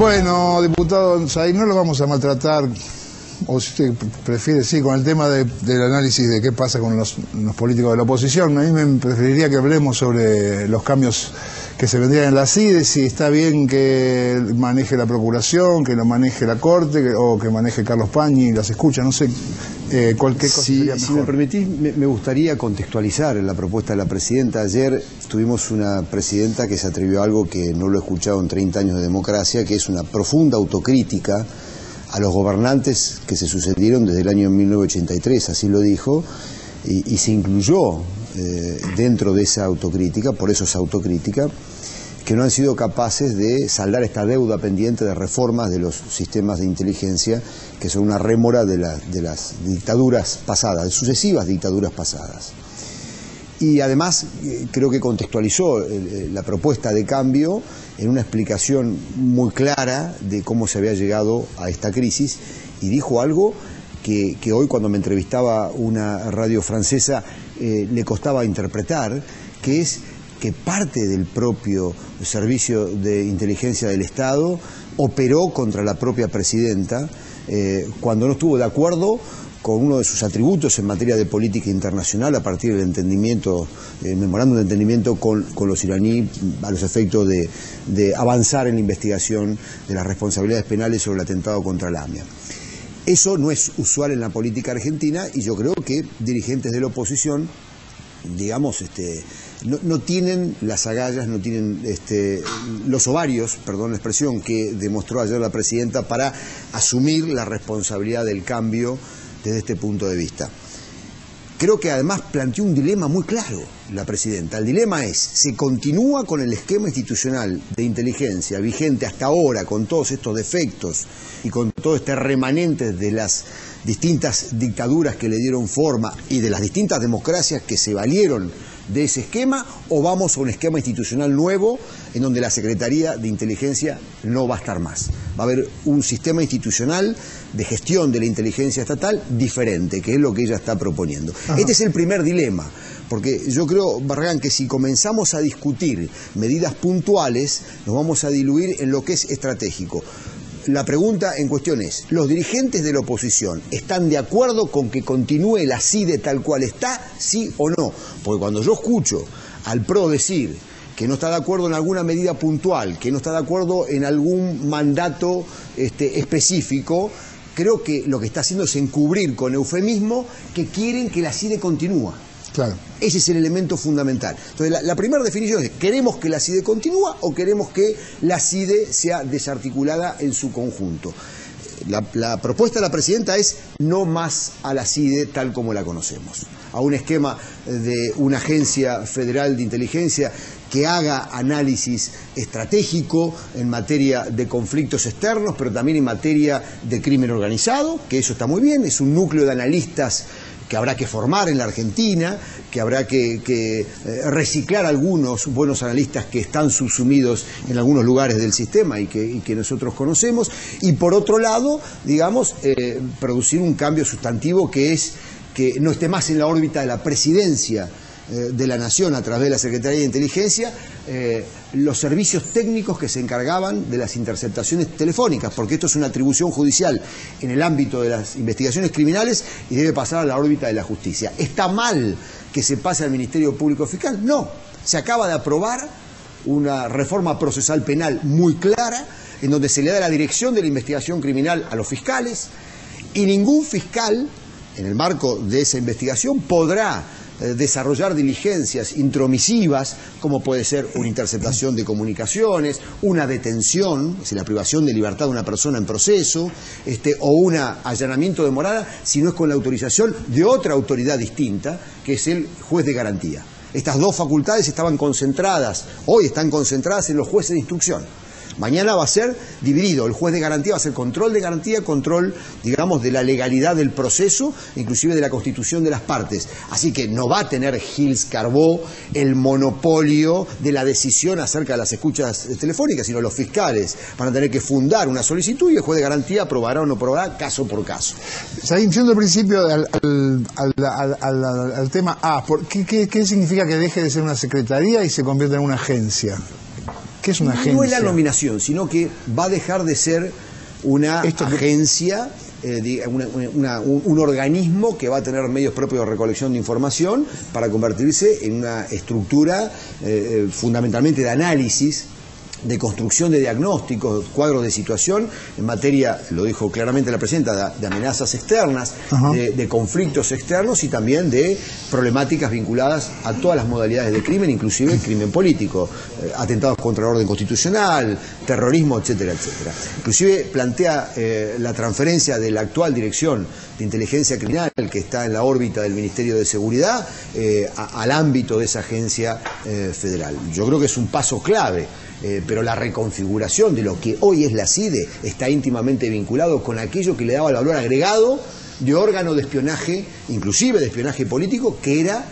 Bueno, diputado Said, no lo vamos a maltratar, o si usted prefiere, sí, con el tema del análisis de qué pasa con los políticos de la oposición. A mí me preferiría que hablemos sobre los cambios que se vendrían en la CIDE, si está bien que maneje la Procuración, que lo maneje la Corte, o que maneje Carlos Pañi y las escuchas, no sé, cualquier cosa sería mejor. Si me permitís, me gustaría contextualizar la propuesta de la Presidenta. Ayer tuvimos una Presidenta que se atrevió a algo que no lo he escuchado en 30 años de democracia, que es una profunda autocrítica a los gobernantes que se sucedieron desde el año 1983, así lo dijo, y se incluyó dentro de esa autocrítica, por eso es autocrítica, que no han sido capaces de saldar esta deuda pendiente de reformas de los sistemas de inteligencia, que son una rémora de las dictaduras pasadas, de sucesivas dictaduras pasadas. Y además creo que contextualizó la propuesta de cambio en una explicación muy clara de cómo se había llegado a esta crisis, y dijo algo que hoy, cuando me entrevistaba una radio francesa, le costaba interpretar, que es que parte del propio Servicio de Inteligencia del Estado operó contra la propia Presidenta cuando no estuvo de acuerdo con uno de sus atributos en materia de política internacional, a partir del entendimiento, memorándum de entendimiento con los iraníes, a los efectos de avanzar en la investigación de las responsabilidades penales sobre el atentado contra la AMIA. Eso no es usual en la política argentina, y yo creo que dirigentes de la oposición, digamos, no tienen las agallas, no tienen los ovarios, perdón la expresión, que demostró ayer la Presidenta para asumir la responsabilidad del cambio desde este punto de vista. Creo que además planteó un dilema muy claro la Presidenta. El dilema es: ¿se continúa con el esquema institucional de inteligencia vigente hasta ahora, con todos estos defectos y con todo este remanente de las distintas dictaduras que le dieron forma y de las distintas democracias que se valieron de ese esquema, o vamos a un esquema institucional nuevo en donde la Secretaría de Inteligencia no va a estar más? Va a haber un sistema institucional de gestión de la inteligencia estatal diferente, que es lo que ella está proponiendo. Ajá. Este es el primer dilema, porque yo creo, Barragán, que si comenzamos a discutir medidas puntuales, nos vamos a diluir en lo que es estratégico. La pregunta en cuestión es: ¿los dirigentes de la oposición están de acuerdo con que continúe la CIDE tal cual está, sí o no? Porque cuando yo escucho al PRO decir que no está de acuerdo en alguna medida puntual, que no está de acuerdo en algún mandato específico, creo que lo que está haciendo es encubrir con eufemismo que quieren que la CIDE continúe. Claro. Ese es el elemento fundamental. Entonces, la primera definición es: ¿queremos que la CIDE continúe o queremos que la CIDE sea desarticulada en su conjunto? La propuesta de la Presidenta es no más a la CIDE tal como la conocemos, a un esquema de una agencia federal de inteligencia que haga análisis estratégico en materia de conflictos externos, pero también en materia de crimen organizado, que eso está muy bien, es un núcleo de analistas que habrá que formar en la Argentina, que habrá que reciclar algunos buenos analistas que están subsumidos en algunos lugares del sistema y que nosotros conocemos, y por otro lado, digamos, producir un cambio sustantivo, que es que no esté más en la órbita de la Presidencia de la Nación a través de la Secretaría de Inteligencia los servicios técnicos que se encargaban de las interceptaciones telefónicas, porque esto es una atribución judicial en el ámbito de las investigaciones criminales y debe pasar a la órbita de la justicia. ¿Está mal que se pase al Ministerio Público Fiscal? No, se acaba de aprobar una reforma procesal penal muy clara, en donde se le da la dirección de la investigación criminal a los fiscales, y ningún fiscal, en el marco de esa investigación, podrá desarrollar diligencias intromisivas, como puede ser una interceptación de comunicaciones, una detención, es decir, la privación de libertad de una persona en proceso, o un allanamiento de morada, si no es con la autorización de otra autoridad distinta, que es el juez de garantía. Estas dos facultades estaban concentradas, hoy están concentradas en los jueces de instrucción. Mañana va a ser dividido. El juez de garantía va a ser control de garantía, control, digamos, de la legalidad del proceso, inclusive de la constitución de las partes. Así que no va a tener Gilles Carbó el monopolio de la decisión acerca de las escuchas telefónicas, sino los fiscales van a tener que fundar una solicitud y el juez de garantía aprobará o no aprobará caso por caso. Yendo al principio al tema A, ¿qué significa que deje de ser una secretaría y se convierta en una agencia? ¿Qué es una agencia? No es la nominación, sino que va a dejar de ser una agencia, un organismo que va a tener medios propios de recolección de información para convertirse en una estructura fundamentalmente de análisis, de construcción de diagnósticos, cuadros de situación en materia, lo dijo claramente la presidenta, de amenazas externas, de conflictos externos y también de problemáticas vinculadas a todas las modalidades de crimen, inclusive el crimen político, atentados contra el orden constitucional, terrorismo, etcétera, etcétera. Inclusive plantea la transferencia de la actual dirección de inteligencia criminal, que está en la órbita del Ministerio de Seguridad, al ámbito de esa agencia federal. Yo creo que es un paso clave. Pero la reconfiguración de lo que hoy es la CIDE está íntimamente vinculado con aquello que le daba el valor agregado de órgano de espionaje, inclusive de espionaje político, que era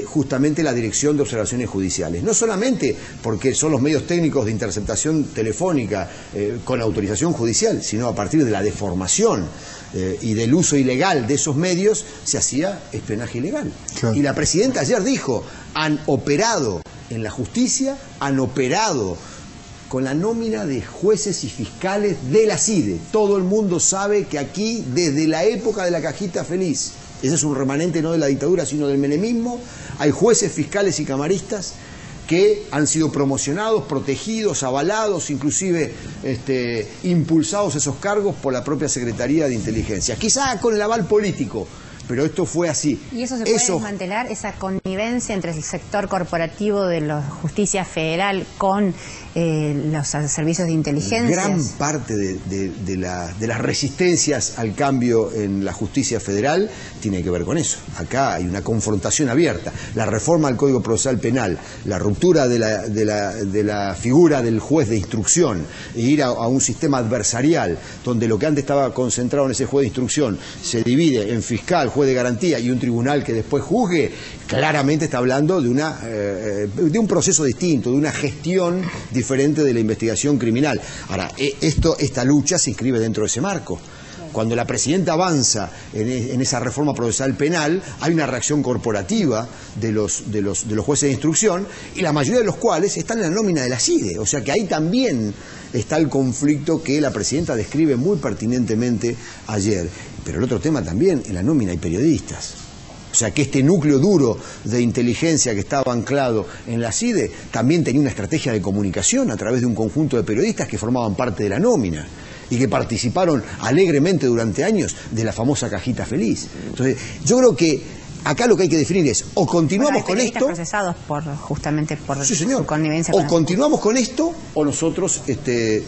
justamente la Dirección de Observaciones Judiciales. No solamente porque son los medios técnicos de interceptación telefónica con autorización judicial, sino a partir de la deformación y del uso ilegal de esos medios se hacía espionaje ilegal. Claro. Y la presidenta ayer dijo, han operado en la justicia, han operado con la nómina de jueces y fiscales de la CIDE. Todo el mundo sabe que aquí, desde la época de la cajita feliz, ese es un remanente no de la dictadura, sino del menemismo, hay jueces, fiscales y camaristas que han sido promocionados, protegidos, avalados, inclusive impulsados esos cargos por la propia Secretaría de Inteligencia. Quizá con el aval político, pero esto fue así. ¿Y eso se puede desmantelar, esa connivencia entre el sector corporativo de la justicia federal con los servicios de inteligencia? Gran parte de las resistencias al cambio en la justicia federal tiene que ver con eso. Acá hay una confrontación abierta. La reforma al Código Procesal Penal, la ruptura de la figura del juez de instrucción e ir a un sistema adversarial donde lo que antes estaba concentrado en ese juez de instrucción se divide en fiscal, juez de garantía y un tribunal que después juzgue, claramente está hablando de un proceso distinto, de una gestión diferente de la investigación criminal. Ahora, esta lucha se inscribe dentro de ese marco. Cuando la presidenta avanza en esa reforma procesal penal, hay una reacción corporativa de los jueces de instrucción, y la mayoría de los cuales están en la nómina de la CIDE. O sea que ahí también está el conflicto que la presidenta describe muy pertinentemente ayer. Pero el otro tema también, en la nómina hay periodistas. O sea que este núcleo duro de inteligencia que estaba anclado en la CIDE también tenía una estrategia de comunicación a través de un conjunto de periodistas que formaban parte de la nómina y que participaron alegremente durante años de la famosa cajita feliz. Entonces, yo creo que acá lo que hay que definir es, o continuamos con esto... procesados justamente por sí, señor, su connivencia. O continuamos con esto, o nosotros,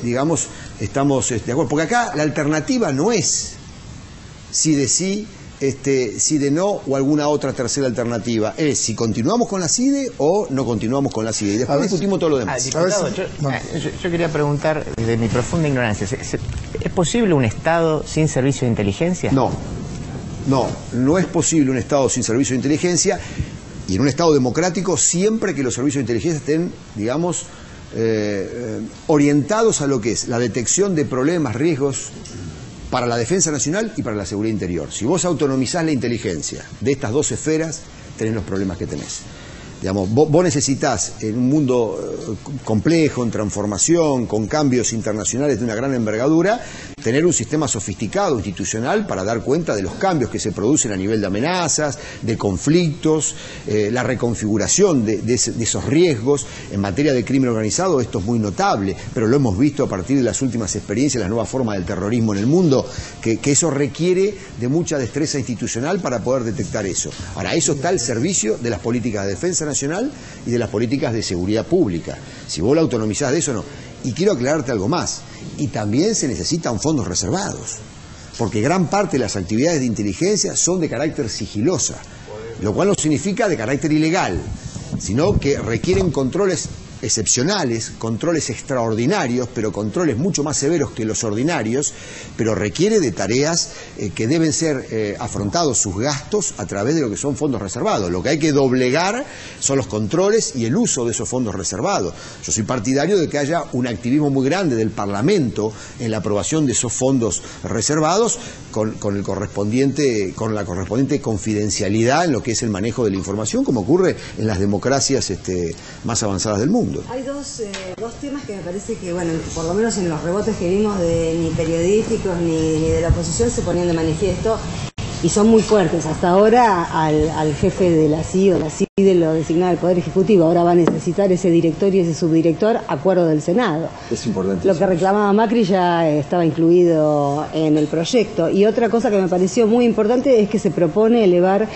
digamos, estamos de acuerdo. Porque acá la alternativa no es si de sí, si de no, o alguna otra tercera alternativa. Es si continuamos con la CIDE o no continuamos con la CIDE. Y después discutimos todo lo demás. Diputado, yo quería preguntar, desde mi profunda ignorancia, ¿es posible un Estado sin servicio de inteligencia? No es posible un Estado sin servicio de inteligencia, y en un Estado democrático siempre que los servicios de inteligencia estén, digamos, orientados a lo que es la detección de problemas, riesgos para la defensa nacional y para la seguridad interior. Si vos autonomizás la inteligencia de estas dos esferas, tenés los problemas que tenés. Digamos, vos necesitás, en un mundo complejo, en transformación, con cambios internacionales de una gran envergadura, tener un sistema sofisticado, institucional, para dar cuenta de los cambios que se producen a nivel de amenazas, de conflictos, la reconfiguración de esos riesgos. En materia de crimen organizado esto es muy notable, pero lo hemos visto a partir de las últimas experiencias, la nueva forma del terrorismo en el mundo, que eso requiere de mucha destreza institucional para poder detectar eso. Ahora, eso está al servicio de las políticas de defensa nacional y de las políticas de seguridad pública. Si vos la autonomizás de eso, no. Y quiero aclararte algo más. Y también se necesitan fondos reservados, porque gran parte de las actividades de inteligencia son de carácter sigilosa, lo cual no significa de carácter ilegal, sino que requieren controles excepcionales, controles extraordinarios, pero controles mucho más severos que los ordinarios, pero requiere de tareas que deben ser afrontados sus gastos a través de lo que son fondos reservados. Lo que hay que doblegar son los controles y el uso de esos fondos reservados. Yo soy partidario de que haya un activismo muy grande del Parlamento en la aprobación de esos fondos reservados con la correspondiente confidencialidad en lo que es el manejo de la información, como ocurre en las democracias más avanzadas del mundo. mundo. Hay dos temas que me parece que, bueno, por lo menos en los rebotes que vimos de ni periodísticos ni de la oposición se ponían de manifiesto y son muy fuertes. Hasta ahora al jefe de la CIE o la CIDE lo designaba el Poder Ejecutivo, ahora va a necesitar ese director y ese subdirector acuerdo del Senado. Es importante. Lo que reclamaba Macri ya estaba incluido en el proyecto. Y otra cosa que me pareció muy importante es que se propone elevar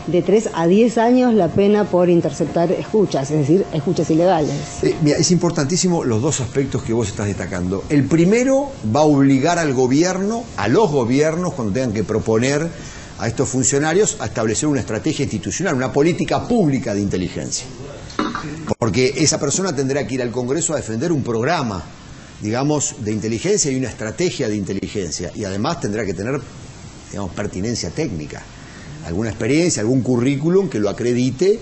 de 3 a 10 años la pena por interceptar escuchas, es decir, escuchas ilegales. Mira, es importantísimo los dos aspectos que vos estás destacando. El primero va a obligar al gobierno, a los gobiernos, cuando tengan que proponer a estos funcionarios, a establecer una estrategia institucional, una política pública de inteligencia. Porque esa persona tendrá que ir al Congreso a defender un programa, digamos, de inteligencia y una estrategia de inteligencia. Y además tendrá que tener, digamos, pertinencia técnica. Alguna experiencia, algún currículum que lo acredite,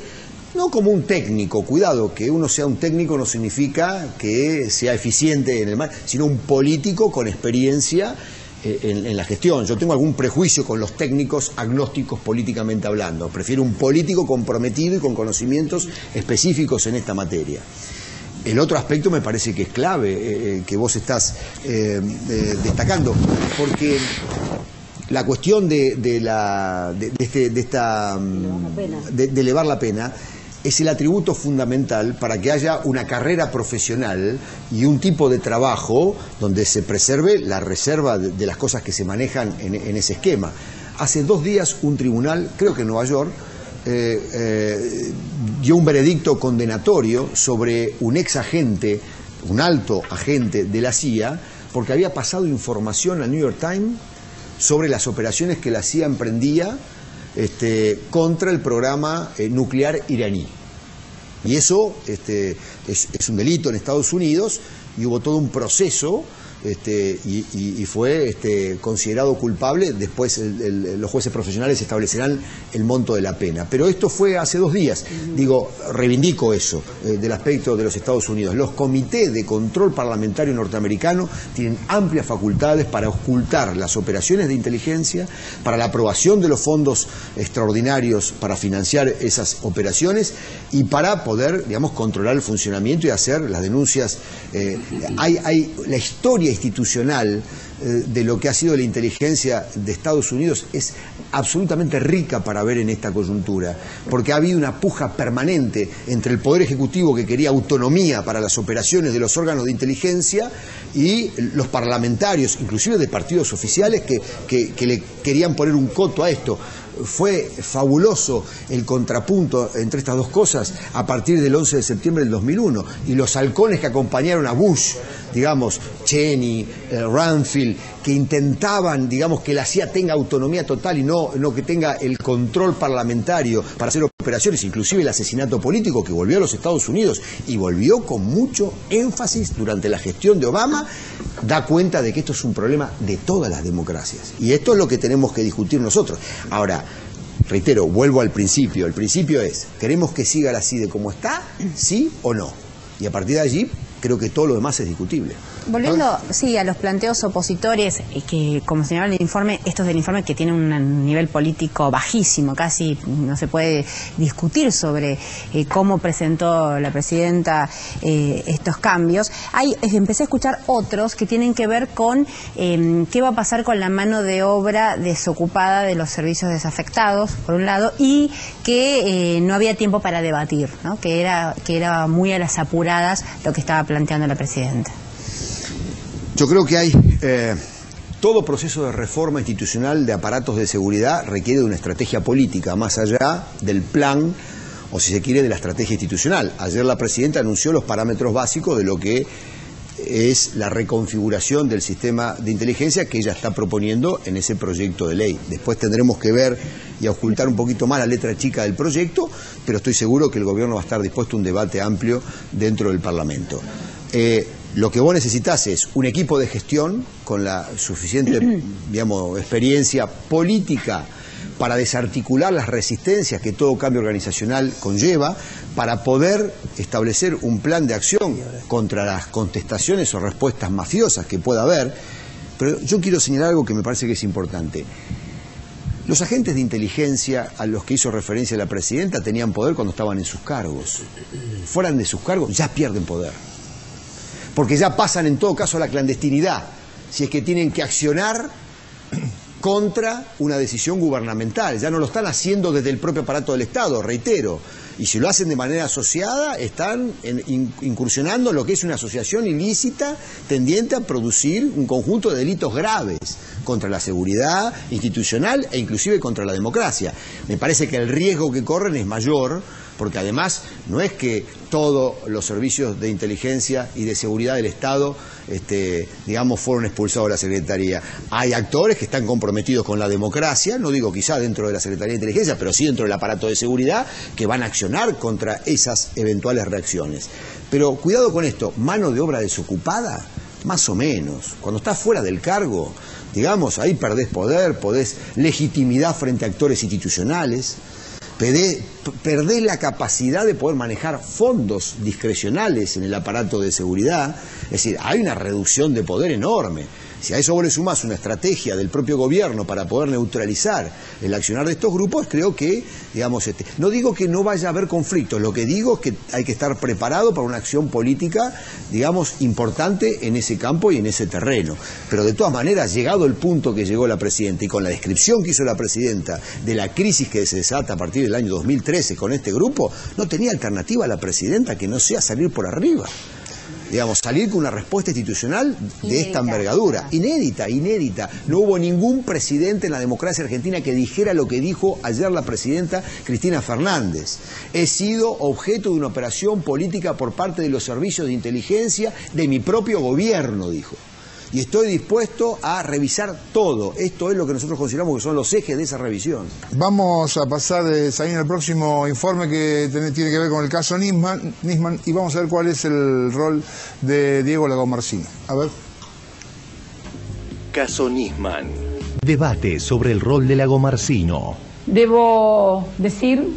no como un técnico, cuidado, que uno sea un técnico no significa que sea eficiente en el mar, sino un político con experiencia en la gestión. Yo tengo algún prejuicio con los técnicos agnósticos políticamente hablando, prefiero un político comprometido y con conocimientos específicos en esta materia. El otro aspecto me parece que es clave, que vos estás destacando, porque la cuestión de elevar la pena es el atributo fundamental para que haya una carrera profesional y un tipo de trabajo donde se preserve la reserva de las cosas que se manejan en ese esquema. Hace 2 días un tribunal, creo que en Nueva York, dio un veredicto condenatorio sobre un ex agente, un alto agente de la CIA, porque había pasado información al New York Times sobre las operaciones que la CIA emprendía contra el programa nuclear iraní. Y eso es un delito en Estados Unidos y hubo todo un proceso y fue considerado culpable. Después los jueces profesionales establecerán el monto de la pena. Pero esto fue hace 2 días. Digo, reivindico eso del aspecto de los Estados Unidos. Los comités de control parlamentario norteamericano tienen amplias facultades para ocultar las operaciones de inteligencia, para la aprobación de los fondos extraordinarios para financiar esas operaciones y para poder, digamos, controlar el funcionamiento y hacer las denuncias. Hay la historia institucional de lo que ha sido la inteligencia de Estados Unidos es absolutamente rica para ver en esta coyuntura, porque ha habido una puja permanente entre el Poder Ejecutivo, que quería autonomía para las operaciones de los órganos de inteligencia, y los parlamentarios, inclusive de partidos oficiales, que le querían poner un coto a esto. Fue fabuloso el contrapunto entre estas dos cosas a partir del 11 de septiembre del 2001, y los halcones que acompañaron a Bush, digamos, Cheney, Rumsfeld, que intentaban, digamos, que la CIA tenga autonomía total y no que tenga el control parlamentario para hacer operaciones, inclusive el asesinato político que volvió a los Estados Unidos y volvió con mucho énfasis durante la gestión de Obama, da cuenta de que esto es un problema de todas las democracias. Y esto es lo que tenemos que discutir nosotros. Ahora, reitero, vuelvo al principio. El principio es, ¿queremos que siga la CIDE como está? ¿Sí o no? Y a partir de allí, creo que todo lo demás es discutible. Volviendo, sí, a los planteos opositores, que como señalaba el informe, estos del informe que tienen un nivel político bajísimo, casi no se puede discutir sobre cómo presentó la presidenta estos cambios. Empecé a escuchar otros que tienen que ver con qué va a pasar con la mano de obra desocupada de los servicios desafectados, por un lado, y que no había tiempo para debatir, ¿no? Que era muy a las apuradas lo que estaba planteando la presidenta. Yo creo que hay todo proceso de reforma institucional de aparatos de seguridad requiere de una estrategia política, más allá del plan, o si se quiere, de la estrategia institucional. Ayer la presidenta anunció los parámetros básicos de lo que es la reconfiguración del sistema de inteligencia que ella está proponiendo en ese proyecto de ley. Después tendremos que ver y ocultar un poquito más la letra chica del proyecto, pero estoy seguro que el gobierno va a estar dispuesto a un debate amplio dentro del Parlamento. Lo que vos necesitas es un equipo de gestión con la suficiente, digamos, experiencia política para desarticular las resistencias que todo cambio organizacional conlleva, para poder establecer un plan de acción contra las contestaciones o respuestas mafiosas que pueda haber. Pero yo quiero señalar algo que me parece que es importante. Los agentes de inteligencia a los que hizo referencia la presidenta tenían poder cuando estaban en sus cargos. Fueran de sus cargos, ya pierden poder. Porque ya pasan en todo caso a la clandestinidad, si es que tienen que accionar contra una decisión gubernamental. Ya no lo están haciendo desde el propio aparato del Estado, reitero. Y si lo hacen de manera asociada, están incursionando en lo que es una asociación ilícita tendiente a producir un conjunto de delitos graves contra la seguridad institucional e inclusive contra la democracia. Me parece que el riesgo que corren es mayor, porque además no es que todos los servicios de inteligencia y de seguridad del Estado, digamos, fueron expulsados de la Secretaría. Hay actores que están comprometidos con la democracia, no digo quizá dentro de la Secretaría de Inteligencia, pero sí dentro del aparato de seguridad, que van a accionar contra esas eventuales reacciones. Pero cuidado con esto, mano de obra desocupada, más o menos. Cuando estás fuera del cargo, digamos, ahí perdés poder, perdés legitimidad frente a actores institucionales. Perdés la capacidad de poder manejar fondos discrecionales en el aparato de seguridad. Es decir, hay una reducción de poder enorme. Si a eso vos le sumás una estrategia del propio gobierno para poder neutralizar el accionar de estos grupos, creo que, digamos, no digo que no vaya a haber conflictos, lo que digo es que hay que estar preparado para una acción política, digamos, importante en ese campo y en ese terreno. Pero de todas maneras, llegado el punto que llegó la presidenta y con la descripción que hizo la presidenta de la crisis que se desata a partir del año 2013 con este grupo, no tenía alternativa a la presidenta que no sea salir por arriba. Digamos, salir con una respuesta institucional de esta envergadura, inédita. No hubo ningún presidente en la democracia argentina que dijera lo que dijo ayer la presidenta Cristina Fernández. He sido objeto de una operación política por parte de los servicios de inteligencia de mi propio gobierno, dijo. Y estoy dispuesto a revisar todo. Esto es lo que nosotros consideramos que son los ejes de esa revisión. Vamos a pasar al próximo informe que tiene que ver con el caso Nisman, y vamos a ver cuál es el rol de Diego Lagomarsino. A ver. Caso Nisman. Debate sobre el rol de Lagomarsino. Debo decir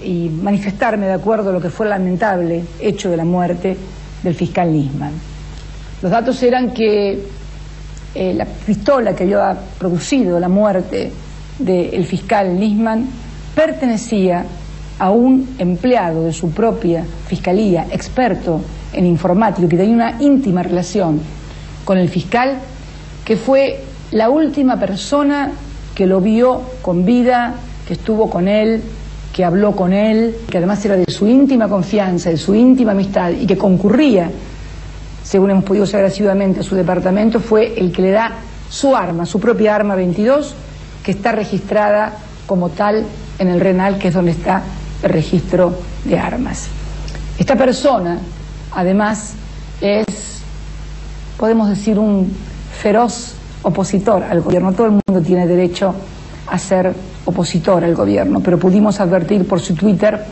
y manifestarme de acuerdo a lo que fue el lamentable hecho de la muerte del fiscal Nisman. Los datos eran que la pistola que había producido la muerte del fiscal Nisman pertenecía a un empleado de su propia fiscalía, experto en informática, que tenía una íntima relación con el fiscal, que fue la última persona que lo vio con vida, que estuvo con él, que habló con él, que además era de su íntima confianza, de su íntima amistad y que concurría, según hemos podido saber asiduamente, a su departamento, fue el que le da su arma, su propia arma 22, que está registrada como tal en el RENAL, que es donde está el registro de armas. Esta persona, además, es, podemos decir, un feroz opositor al gobierno. Todo el mundo tiene derecho a ser opositor al gobierno, pero pudimos advertir por su Twitter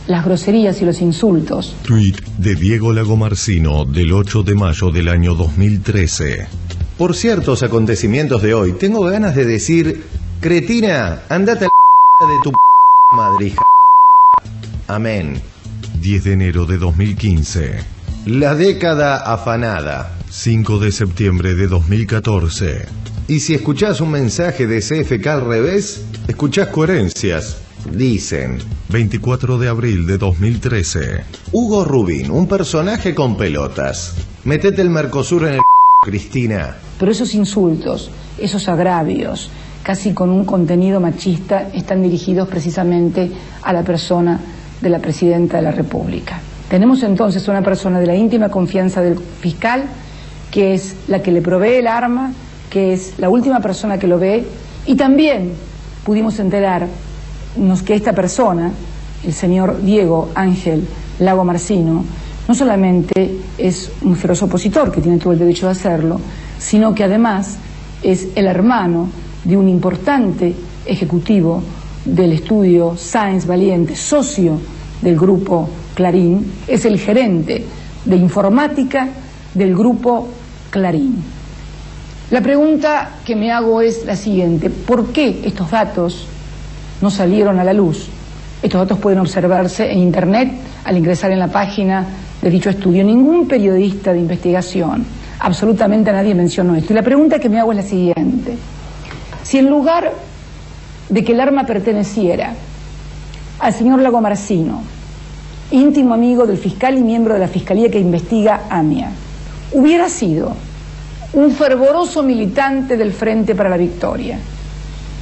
las groserías y los insultos. Tweet de Diego Lagomarsino del 8 de mayo del año 2013. Por ciertos acontecimientos de hoy, tengo ganas de decir: cretina, andate a la de tu madre, hija. Amén. 10 de enero de 2015. La década afanada. 5 de septiembre de 2014. Y si escuchás un mensaje de CFK al revés, escuchás coherencias. Dicen. 24 de abril de 2013. Hugo Rubín, un personaje con pelotas. Metete el Mercosur en el Cristina. Pero esos insultos, esos agravios, casi con un contenido machista, están dirigidos precisamente a la persona de la presidenta de la República. Tenemos entonces una persona de la íntima confianza del fiscal, que es la que le provee el arma, que es la última persona que lo ve, y también pudimos enterarnos que esta persona, el señor Diego Ángel Lagomarsino, no solamente es un feroz opositor, que tiene todo el derecho de hacerlo, sino que además es el hermano de un importante ejecutivo del estudio Sáenz Valiente, socio del grupo Clarín, es el gerente de informática del grupo Clarín. La pregunta que me hago es la siguiente: ¿por qué estos datos no salieron a la luz? Estos datos pueden observarse en internet al ingresar en la página de dicho estudio. Ningún periodista de investigación, absolutamente nadie mencionó esto. Y la pregunta que me hago es la siguiente: si en lugar de que el arma perteneciera al señor Lagomarsino, íntimo amigo del fiscal y miembro de la Fiscalía que investiga AMIA, hubiera sido un fervoroso militante del Frente para la Victoria,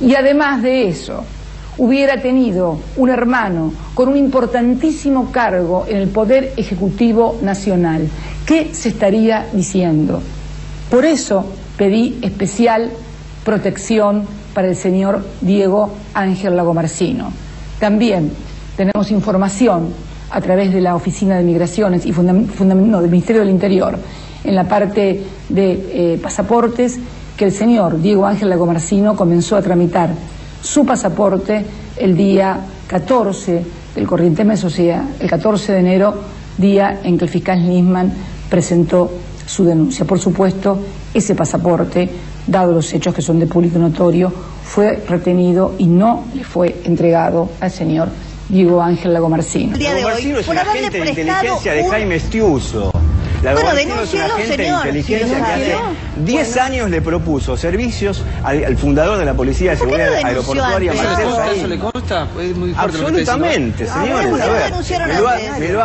y además de eso hubiera tenido un hermano con un importantísimo cargo en el Poder Ejecutivo Nacional, ¿qué se estaría diciendo? Por eso pedí especial protección para el señor Diego Ángel Lagomarsino. También tenemos información a través de la Oficina de Migraciones y del Ministerio del Interior, en la parte de pasaportes, que el señor Diego Ángel Lagomarsino comenzó a tramitar su pasaporte el día 14 del corriente mes, o sea, el 14 de enero, día en que el fiscal Nisman presentó su denuncia. Por supuesto, ese pasaporte, dado los hechos que son de público notorio, fue retenido y no le fue entregado al señor Diego Ángel Lagomarsino. Lagomarsino es un agente de inteligencia de Jaime Estiuso. Lagomarsino es un agente de inteligencia que hace 10 años le propuso servicios al fundador de la Policía de Seguridad Aeroportuaria, Marcelo Saín. ¿Eso le consta? Es muy fuerte. Absolutamente, señores. A ver,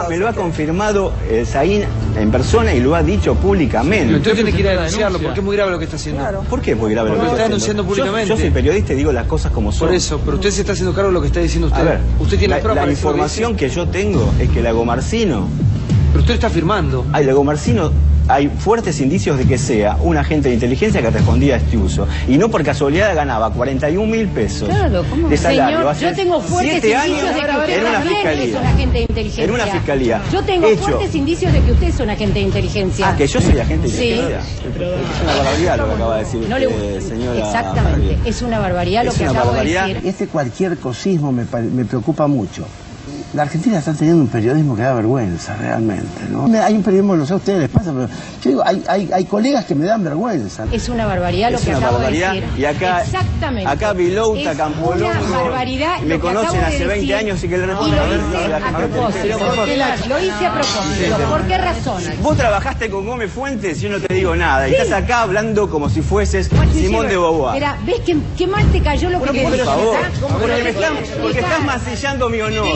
me lo ha confirmado Saín en persona y lo ha dicho públicamente. Pero usted tiene que ir a denunciarlo, porque es muy grave lo que está haciendo. Claro. ¿Por qué es muy grave lo que está denunciando públicamente? Yo soy periodista y digo las cosas como son. Por eso, pero usted se está haciendo cargo de lo que está diciendo usted. A ver, usted tiene la información que yo tengo es que Lagomarsino... Pero usted está afirmando. Lagomarsino, hay fuertes indicios de que sea un agente de inteligencia que respondía a Estiuso. Y no por casualidad ganaba 41.000 pesos de salario. Señor, yo tengo fuertes indicios de que usted también es un agente de inteligencia. En una fiscalía. Yo tengo fuertes indicios de que usted es un agente de inteligencia. Ah, que yo soy agente de inteligencia. Sí. Es una barbaridad lo que acaba de decir usted, señora. Exactamente, es una barbaridad lo que acabo de decir. Este cualquier cosismo me preocupa mucho. La Argentina está teniendo un periodismo que da vergüenza, realmente, ¿no? Hay un periodismo, no sé a ustedes les pasa, pero yo digo, hay colegas que me dan vergüenza. Es una barbaridad lo que acabo de decir. Y acá, exactamente. Acá Vilouta, Campolongo, una barbaridad me conocen hace 20 años y que le responden a propósito. Lo hice a propósito. ¿Por qué razón? Vos trabajaste con Gómez Fuentes y yo no te digo nada. Y estás acá hablando como si fueses Simón de Beauvoir. Mira, ¿ves qué mal te cayó lo que por favor, porque estás mancillando mi honor.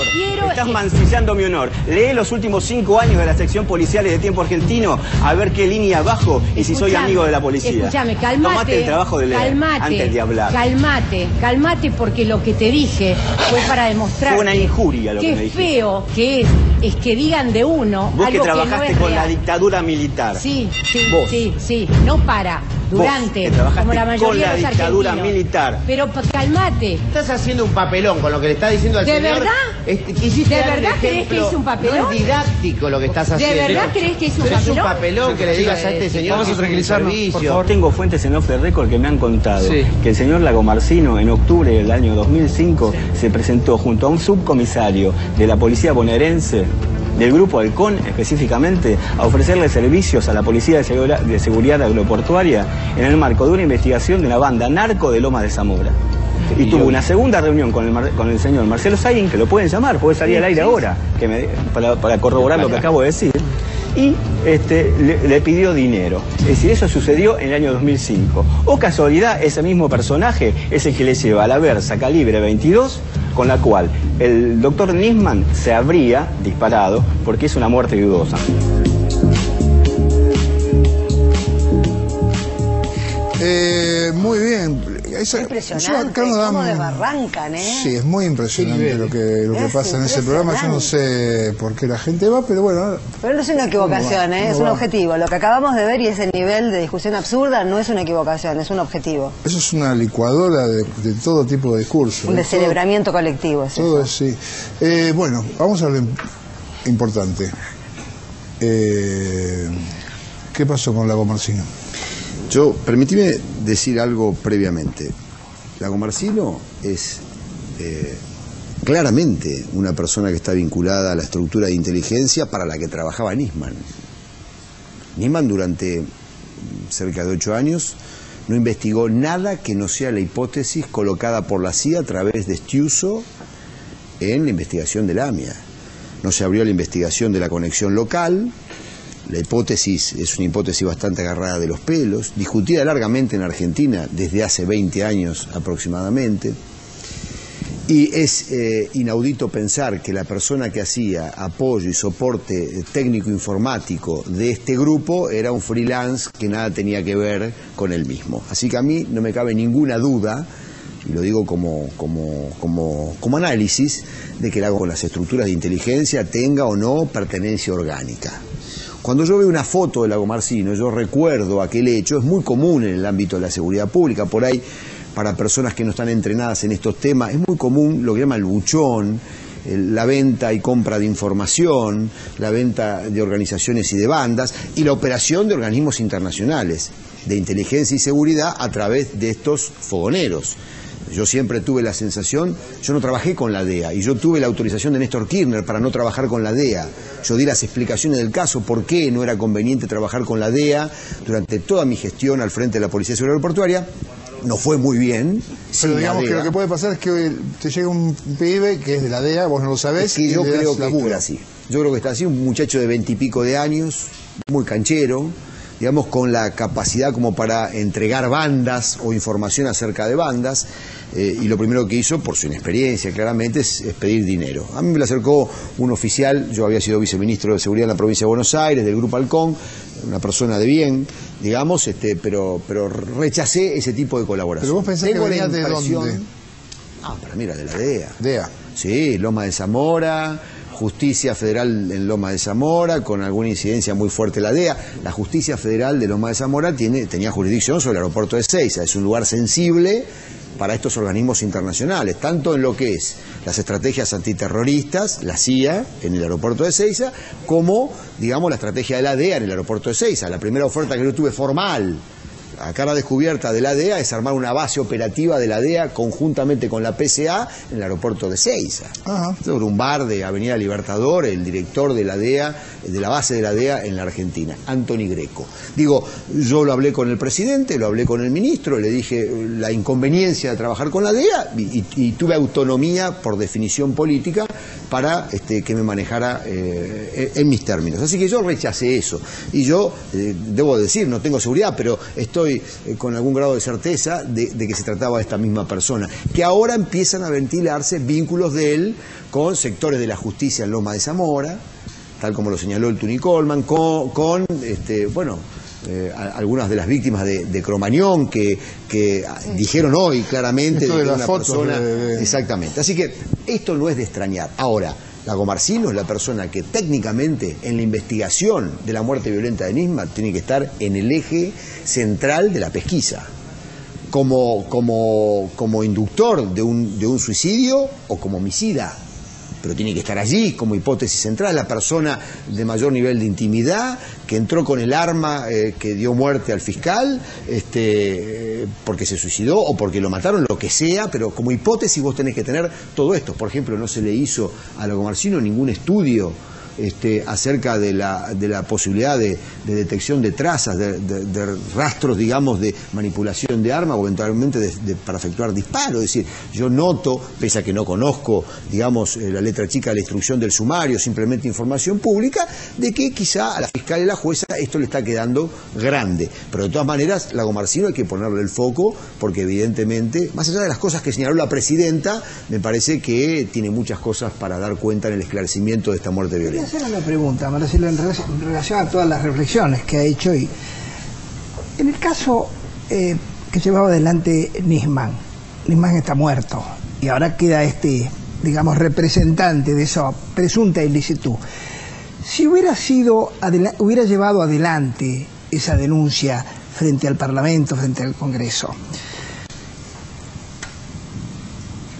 Estás mancillando mi honor. Lee los últimos 5 años de la sección policiales de Tiempo Argentino a ver qué línea bajo y si soy amigo de la policía. Escúchame, calmate. Tomate el trabajo de leer antes de hablar. Calmate porque lo que te dije fue para demostrar. Fue una injuria lo que me dijiste. Qué feo que es que digan de uno vos algo que trabajaste que no es con real. la dictadura militar. Sí, vos. sí, no para. Durante, como la mayoría de los dictadura argentinos. Militar. Pero calmate. Estás haciendo un papelón con lo que le está diciendo al señor. ¿De verdad? ¿De verdad crees que hice un papelón? No es didáctico lo que estás haciendo. ¿De verdad crees que hice un papelón? papelón? Es un papelón que le digas a este señor. Vamos a tranquilizarnos, por favor. Tengo fuentes en off the record que me han contado que el señor Lagomarsino en octubre del año 2005 se presentó junto a un subcomisario de la policía bonaerense, del grupo Halcón específicamente, a ofrecerle servicios a la Policía de Seguridad Aeroportuaria en el marco de una investigación de una banda narco de Lomas de Zamora. Y tuvo una segunda reunión con el señor Marcelo Saín, que lo pueden llamar, puede salir al aire ahora, para corroborar lo que acabo de decir. Y le pidió dinero. Es decir, eso sucedió en el año 2005. O casualidad, ese mismo personaje es el que le lleva a la Versa calibre 22, con la cual el doctor Nisman se habría disparado porque es una muerte dudosa. Muy bien. Impresionante cómo desbarrancan, ¿eh? Sí, es muy impresionante lo que pasa en ese programa. Yo no sé por qué la gente va, pero bueno. Pero no es una equivocación, es un objetivo. Lo que acabamos de ver y ese nivel de discusión absurda no es una equivocación, es un objetivo. Eso es una licuadora de todo tipo de discursos. Un descerebramiento colectivo. Todo es sí. Bueno, vamos a lo importante. ¿Qué pasó con Lagomarsino? Permitime decir algo previamente. Lagomarsino es claramente una persona que está vinculada a la estructura de inteligencia para la que trabajaba Nisman. Nisman durante cerca de 8 años no investigó nada que no sea la hipótesis colocada por la CIA a través de Estiuso en la investigación de la AMIA. No se abrió la investigación de la conexión local. La hipótesis es una hipótesis bastante agarrada de los pelos, discutida largamente en Argentina desde hace 20 años aproximadamente. Y es inaudito pensar que la persona que hacía apoyo y soporte técnico informático de este grupo era un freelance que nada tenía que ver con él mismo. Así que a mí no me cabe ninguna duda, y lo digo como análisis, de que con las estructuras de inteligencia tenga o no pertenencia orgánica. Cuando yo veo una foto de Lagomarsino, yo recuerdo aquel hecho. Es muy común en el ámbito de la seguridad pública, por ahí, para personas que no están entrenadas en estos temas, es muy común lo que llama el buchón, la venta y compra de información, la venta de organizaciones y de bandas, y la operación de organismos internacionales de inteligencia y seguridad a través de estos fogoneros. Yo siempre tuve la sensación, yo no trabajé con la DEA, y yo tuve la autorización de Néstor Kirchner para no trabajar con la DEA. Yo di las explicaciones del caso, por qué no era conveniente trabajar con la DEA durante toda mi gestión al frente de la Policía de Seguridad Aeroportuaria. No fue muy bien. Pero digamos que lo que puede pasar es que te llega un pibe que es de la DEA, vos no lo sabés. Es que yo creo que está así. Yo creo que está así, un muchacho de 20 y pico de años, muy canchero, digamos, con la capacidad como para entregar bandas o información acerca de bandas, y lo primero que hizo, por su inexperiencia claramente, es pedir dinero. A mí me lo acercó un oficial, yo había sido viceministro de Seguridad en la provincia de Buenos Aires, del Grupo Halcón, una persona de bien, digamos, pero rechacé ese tipo de colaboración. ¿Pero vos pensás que venía de dónde? Para mí era de la DEA. DEA. Sí, Loma de Zamora, Justicia Federal en Loma de Zamora, con alguna incidencia muy fuerte la DEA. La Justicia Federal de Loma de Zamora tenía jurisdicción sobre el aeropuerto de Ezeiza. Es un lugar sensible para estos organismos internacionales, tanto en lo que es las estrategias antiterroristas, la CIA en el aeropuerto de Ezeiza, como, digamos, la estrategia de la DEA en el aeropuerto de Ezeiza. La primera oferta que yo tuve formal, a cara descubierta de la DEA, es armar una base operativa de la DEA conjuntamente con la PCA en el aeropuerto de Ezeiza. Sobre un bar de Avenida Libertador, el director de la DEA, de la base de la DEA en la Argentina, Anthony Greco. Digo, yo lo hablé con el presidente, lo hablé con el ministro, le dije la inconveniencia de trabajar con la DEA y tuve autonomía por definición política para que me manejara en mis términos. Así que yo rechacé eso. Y yo, debo decir, no tengo seguridad, pero estoy con algún grado de certeza de que se trataba de esta misma persona, que ahora empiezan a ventilarse vínculos de él con sectores de la justicia en Loma de Zamora, tal como lo señaló el Tuni Coleman, con algunas de las víctimas de Cromañón que dijeron hoy claramente esto de una fotos persona. Exactamente. Así que esto no es de extrañar. Ahora, Lagomarsino es la persona que técnicamente en la investigación de la muerte violenta de Nisman tiene que estar en el eje central de la pesquisa, como inductor de un suicidio o como homicida, pero tiene que estar allí como hipótesis central, la persona de mayor nivel de intimidad, que entró con el arma que dio muerte al fiscal, porque se suicidó o porque lo mataron, lo que sea, pero como hipótesis vos tenés que tener todo esto. Por ejemplo, no se le hizo a Lagomarsino ningún estudio acerca de la posibilidad de detección de trazas, de rastros, digamos, de manipulación de arma o eventualmente para efectuar disparos. Es decir, yo noto, pese a que no conozco, digamos, la letra chica de la instrucción del sumario, simplemente información pública, de que quizá a la fiscal y la jueza esto le está quedando grande. Pero de todas maneras, Lagomarsino hay que ponerle el foco, porque evidentemente, más allá de las cosas que señaló la presidenta, me parece que tiene muchas cosas para dar cuenta en el esclarecimiento de esta muerte violenta. Hacer una pregunta, Marcelo, en relación a todas las reflexiones que ha hecho. Y en el caso que llevaba adelante Nisman está muerto y ahora queda digamos, representante de esa presunta ilicitud. Si hubiera llevado adelante esa denuncia frente al Parlamento, frente al Congreso,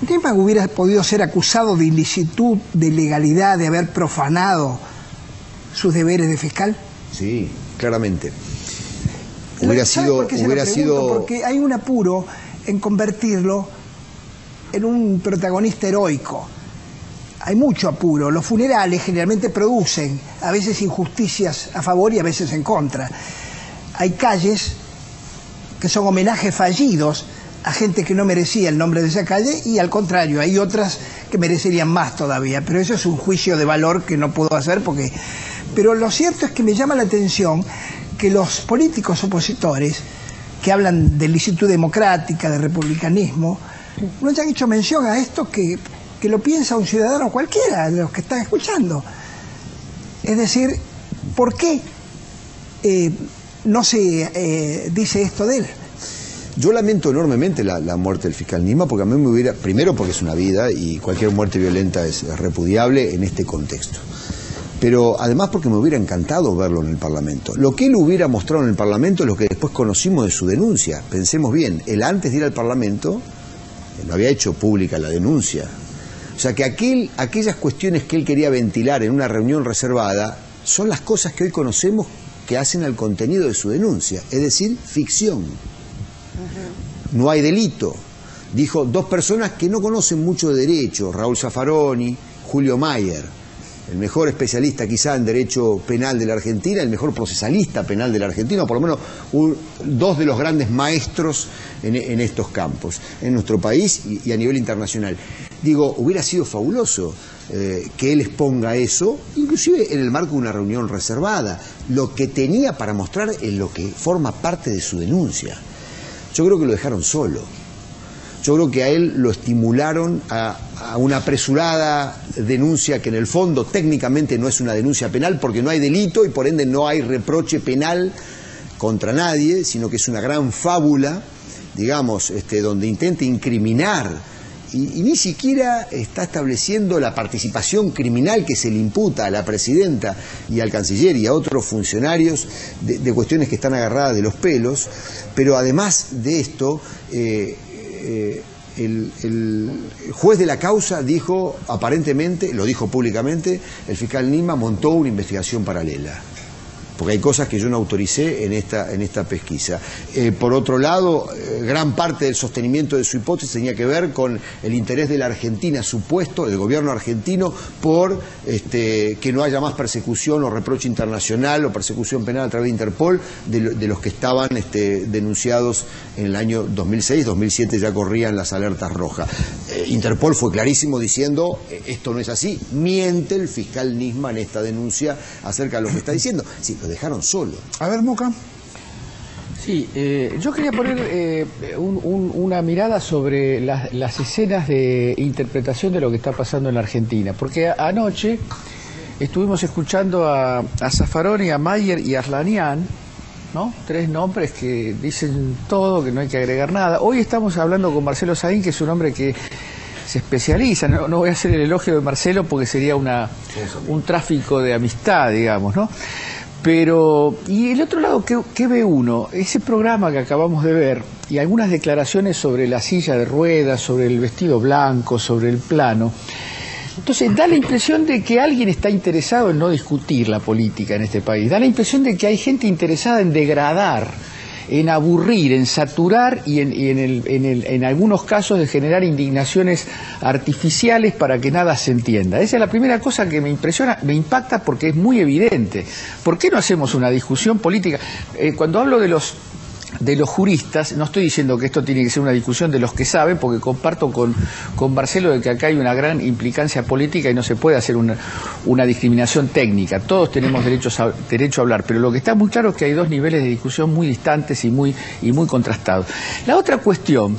Nisman hubiera podido ser acusado de ilicitud, de ilegalidad, de haber profanado sus deberes de fiscal. Sí, claramente. Hubiera sido... Porque hay un apuro en convertirlo en un protagonista heroico. Hay mucho apuro. Los funerales generalmente producen a veces injusticias a favor y a veces en contra. Hay calles que son homenajes fallidos a gente que no merecía el nombre de esa calle, y al contrario, hay otras que merecerían más todavía, pero eso es un juicio de valor que no puedo hacer porque... Pero lo cierto es que me llama la atención que los políticos opositores que hablan de licitud democrática, de republicanismo, no hayan hecho mención a esto que lo piensa un ciudadano cualquiera de los que están escuchando. Es decir, ¿por qué no se dice esto de él? Yo lamento enormemente la muerte del fiscal Nisman, porque a mí me hubiera, primero porque es una vida y cualquier muerte violenta es repudiable en este contexto, pero además porque me hubiera encantado verlo en el Parlamento. Lo que él hubiera mostrado en el Parlamento es lo que después conocimos de su denuncia. Pensemos bien, él antes de ir al Parlamento no había hecho pública la denuncia. O sea que aquellas cuestiones que él quería ventilar en una reunión reservada son las cosas que hoy conocemos que hacen al contenido de su denuncia, es decir, ficción. No hay delito. Dijo dos personas que no conocen mucho de derecho, Raúl Zaffaroni, Julio Mayer, el mejor especialista quizá en derecho penal de la Argentina, el mejor procesalista penal de la Argentina, o por lo menos dos de los grandes maestros en estos campos, en nuestro país y a nivel internacional. Digo, hubiera sido fabuloso que él exponga eso, inclusive en el marco de una reunión reservada, lo que tenía para mostrar en lo que forma parte de su denuncia. Yo creo que lo dejaron solo. Yo creo que a él lo estimularon a una apresurada denuncia que en el fondo técnicamente no es una denuncia penal porque no hay delito y por ende no hay reproche penal contra nadie, sino que es una gran fábula, digamos, donde intenta incriminar y ni siquiera está estableciendo la participación criminal que se le imputa a la presidenta y al canciller y a otros funcionarios de cuestiones que están agarradas de los pelos, pero además de esto, el juez de la causa dijo, aparentemente, lo dijo públicamente, el fiscal Nisman montó una investigación paralela, porque hay cosas que yo no autoricé en esta pesquisa. Por otro lado, gran parte del sostenimiento de su hipótesis tenía que ver con el interés de la Argentina supuesto, del gobierno argentino, por que no haya más persecución o reproche internacional o persecución penal a través de Interpol de los que estaban denunciados en el año 2006, 2007 ya corrían las alertas rojas. Interpol fue clarísimo diciendo, esto no es así, miente el fiscal Nisman en esta denuncia acerca de lo que está diciendo. Sí, lo dejaron solo. A ver, Moca. Sí, yo quería poner una mirada sobre las escenas de interpretación de lo que está pasando en la Argentina, porque anoche estuvimos escuchando a Zaffaroni, a Mayer y a Arlanian, ¿no? Tres nombres que dicen todo, que no hay que agregar nada. Hoy estamos hablando con Marcelo Saín, que es un hombre que se especializa, no voy a hacer el elogio de Marcelo porque sería un tráfico de amistad, digamos, ¿no? Pero, y el otro lado, ¿qué ve uno? Ese programa que acabamos de ver y algunas declaraciones sobre la silla de ruedas, sobre el vestido blanco, sobre el plano. Entonces da la impresión de que alguien está interesado en no discutir la política en este país. Da la impresión de que hay gente interesada en degradar, en aburrir, en saturar y en algunos casos de generar indignaciones artificiales para que nada se entienda. Esa es la primera cosa que me impresiona, me impacta porque es muy evidente. ¿Por qué no hacemos una discusión política? Cuando hablo de los juristas, no estoy diciendo que esto tiene que ser una discusión de los que saben, porque comparto con Marcelo de que acá hay una gran implicancia política y no se puede hacer una discriminación técnica. Todos tenemos derecho a hablar, pero lo que está muy claro es que hay dos niveles de discusión muy distantes y muy contrastados. La otra cuestión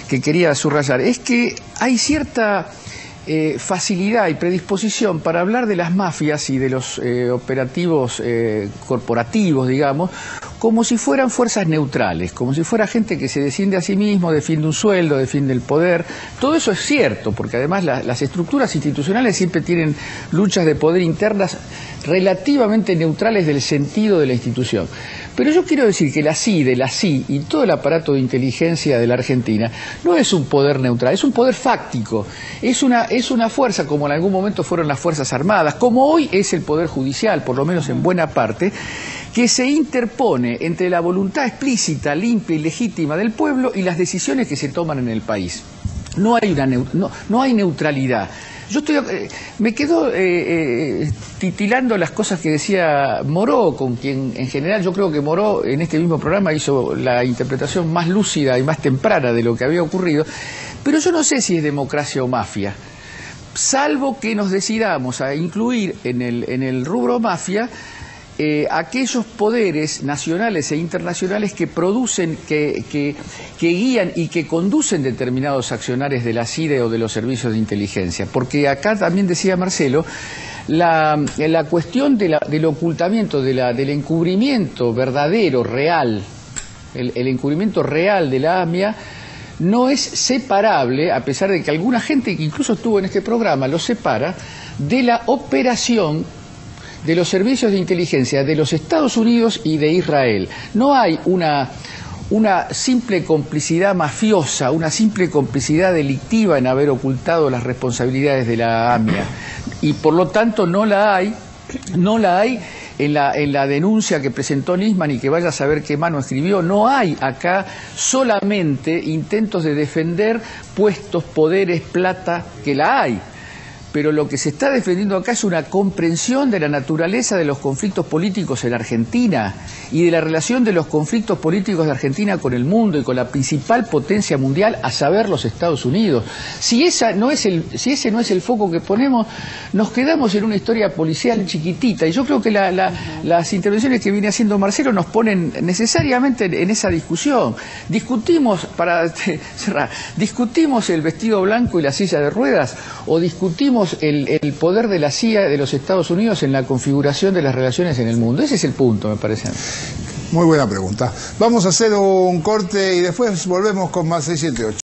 que quería subrayar es que hay cierta facilidad y predisposición para hablar de las mafias y de los operativos corporativos, digamos, como si fueran fuerzas neutrales, como si fuera gente que se defiende a sí mismo, defiende un sueldo, defiende el poder. Todo eso es cierto, porque además las estructuras institucionales siempre tienen luchas de poder internas relativamente neutrales del sentido de la institución. Pero yo quiero decir que la CIDE y todo el aparato de inteligencia de la Argentina no es un poder neutral, es un poder fáctico, es una fuerza como en algún momento fueron las Fuerzas Armadas, como hoy es el Poder Judicial, por lo menos en buena parte, que se interpone entre la voluntad explícita, limpia y legítima del pueblo y las decisiones que se toman en el país. No hay neutralidad. Yo me quedo titilando las cosas que decía Moró, con quien en general yo creo que Moró en este mismo programa hizo la interpretación más lúcida y más temprana de lo que había ocurrido, pero yo no sé si es democracia o mafia, salvo que nos decidamos a incluir en el rubro mafia aquellos poderes nacionales e internacionales que producen, que guían y que conducen determinados accionares de la CIDE o de los servicios de inteligencia. Porque acá también decía Marcelo, la cuestión del ocultamiento, del encubrimiento verdadero, real, el encubrimiento real de la AMIA, no es separable, a pesar de que alguna gente que incluso estuvo en este programa lo separa, de la operación de los servicios de inteligencia de los Estados Unidos y de Israel. No hay una simple complicidad mafiosa, una simple complicidad delictiva en haber ocultado las responsabilidades de la AMIA. Y por lo tanto no la hay en la denuncia que presentó Nisman, y que vaya a saber qué mano escribió. No hay acá solamente intentos de defender puestos, poderes, plata, que la hay. Pero lo que se está defendiendo acá es una comprensión de la naturaleza de los conflictos políticos en Argentina y de la relación de los conflictos políticos de Argentina con el mundo y con la principal potencia mundial, a saber, los Estados Unidos. Si ese no es el foco que ponemos, nos quedamos en una historia policial chiquitita. Y yo creo que las intervenciones que viene haciendo Marcelo nos ponen necesariamente en esa discusión. Discutimos, para cerrar, ¿discutimos el vestido blanco y la silla de ruedas, o discutimos el poder de la CIA de los Estados Unidos en la configuración de las relaciones en el mundo? Ese es el punto, me parece. Muy buena pregunta. Vamos a hacer un corte y después volvemos con más 678.